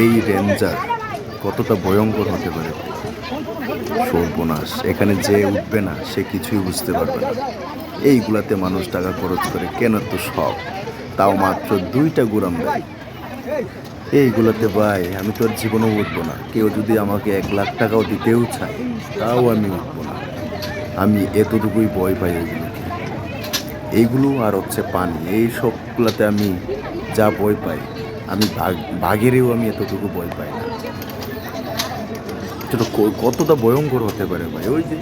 এই রেঞ্জার কতটা ভয়ঙ্কর হতে পারে। সর্বনাশ, এখানে যে উঠবে না সে কিছুই বুঝতে পারবে না। এইগুলাতে মানুষ টাকা খরচ করে কেন তো সব, তাও মাত্র 2টা গুরাম দেয়। এইগুলাতে ভাই আমি তো আর জীবনেও উঠবো না। কেউ যদি আমাকে 1 লাখ টাকাও দিতেও চায় তাও আমি উঠবো না। আমি এতটুকুই ভয় পাই এইগুলোকে। এইগুলো আর হচ্ছে পানি, এই সবগুলাতে আমি যা ভয় পাই, আমি বাঘেরেও আমি এতটুকু ভয় পাই না। এটা কতটা ভয়ঙ্কর হতে পারে ভাই। ওই যে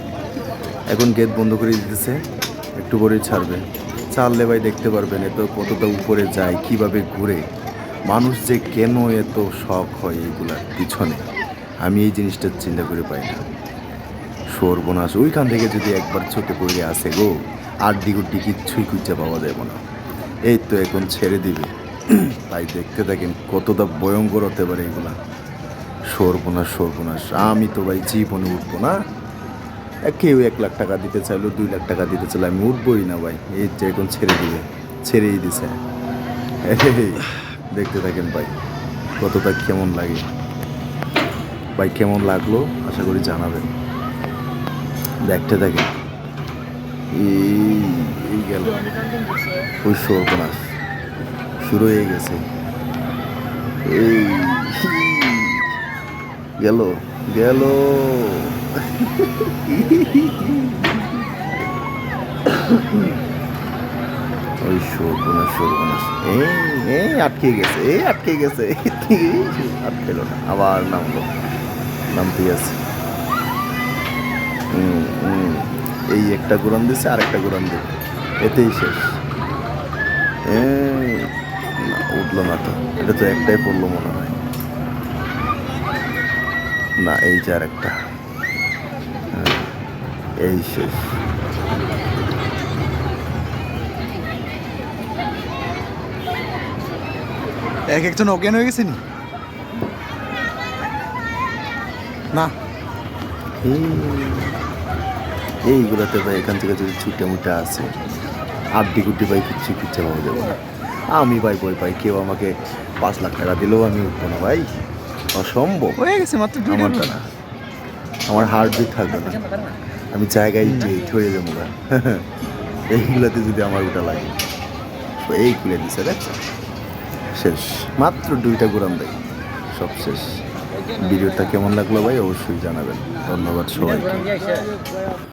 এখন গেট বন্ধ করে দিতেছে, একটু পরেই ছাড়বে। ছাড়লে ভাই দেখতে পারবেন এত কতটা উপরে যায়, কিভাবে ঘুরে। মানুষ যে কেন এত শখ হয় এইগুলার পিছনে, আমি এই জিনিসটা চিন্তা করে পাই না। সর্বনাশ, ওইখান থেকে যদি একবার চোখে পড়ে আসে গো, আড্ডি গুড্ডি কিচ্ছুই খুঁজে পাওয়া যাবে না। এই তো এখন ছেড়ে দিবে। তাই দেখতে থাকেন কতটা ভয়ঙ্কর হতে পারে এগুলা। সর্বনাশ সর্বনাশ, আমি তো ভাই জীবনে উঠবো না। কেউ 1 লাখ টাকা দিতে চাইলো, 2 লাখ টাকা দিতে চাইলে আমি উঠবোই না ভাই। এই যে এখন ছেড়ে দিবে, ছেড়েই দিছে। দেখতে থাকেন ভাই কতটা কেমন লাগে। ভাই কেমন লাগলো আশা করি জানাবেন। দেখতে থাকেন। এই গেল, ওই সর্বনাশ শুরু হয়ে গেছে। এই গেল গেল। ওই সর্বনাশ সর্বনাশ, এই আটকে গেছে, এই আটকে গেছে। আটকেলো না, আবার নামলো, নামতেই আছে। এই একটা ঘুরান দিচ্ছে, আর একটা ঘুরান দেবে, এতেই শেষ। না উঠলো না তো, এটা তো একটাই পড়লো মনে হয়। না এই যে আর একটা, এই শেষ। এক একজন অজ্ঞান হয়ে গেছে নি না। এইগুলোতে ভাই এখান থেকে যদি ছুটে মুটে আসে, আড্ডি গুড্ডি ভাই কিচ্ছু কিচ্ছু পাওয়া যাবে না। আমি ভাই বই পাই, কেউ আমাকে 5 লাখ টাকা দিলেও আমি উঠবো না ভাই, অসম্ভব। হয়ে গেছে মাত্র আমার দুইটা। না, আমার হার্ট বিট থাকবে না, আমি জায়গায় হয়ে যাবো না। এইগুলাতে যদি আমার উঠা লাগে, তো এই খুলে দিছে দেখছো, শেষ। মাত্র 2টা ঘুরান দেয়, সব শেষ। ভিডিওটা কেমন লাগলো ভাই অবশ্যই জানাবেন। ধন্যবাদ সবাইকে।